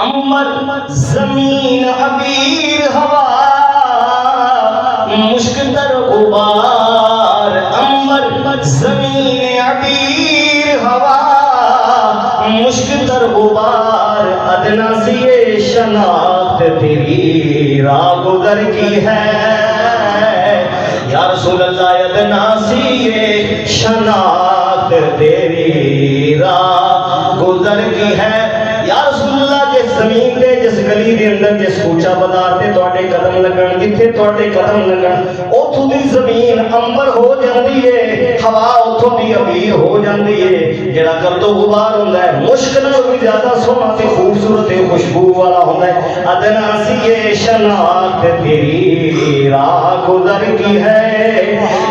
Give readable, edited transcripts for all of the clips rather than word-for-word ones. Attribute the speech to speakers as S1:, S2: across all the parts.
S1: امبر زمین عبیر ہوا مشک در غبار، امبر زمین عبیر ہوا مشک در غبار، ادنا سی یہ شناخت تیری راہ گزر کی ہے یا رسول اللہ، ادنا سی یہ شناخت تیری راہ گزر کی ہے یا رسول اللہ۔ جس زمین دے جس گلی دے اندر جس کوچا بازار تے تواڈے قدم لگن، جتھے تواڈے قدم لگن اوتھوں دی زمین انبر ہو جاندی ہے، ہوا اوتھوں دی عبیر ہو جاندی ہے، جڑا گرد و غبار ہوندا ہے مشک نال بھی زیادہ سوہنا تے خوبصورت تے خوشبو والا ہوندا ہے، ادنا سی یہ شناخت تیری راہ گزر کی ہے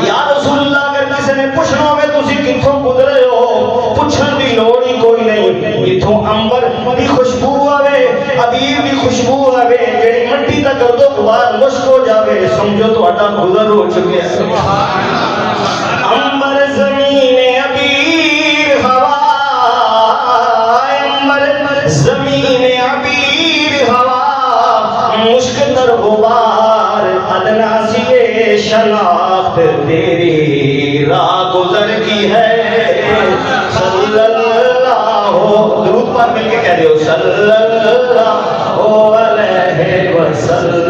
S1: یا رسول اللہ۔ اگر کسی نے پوچھنا ہوے تسی کتھوں گزرے ہو، پوچھن دی لوڑ ہی کوئی نہیں، جتھوں انبر دی خوشبو آوے، عبیر دی خوشبو آوے، جڑی مٹی دا گرد و غبار مشک ہو جاوے، سمجھو تہاڈا گزر ہو چکے ہے۔ انبر زمین عبیر ہوا، انبر زمین عبیر ہوا مشک در غبار، ادنا سی یہ شناخت تیری راہ گزر کی ہے صلی اللہ ہو، درود پر مل کے کہہ دیو صلی اللہ علیہ وسلم۔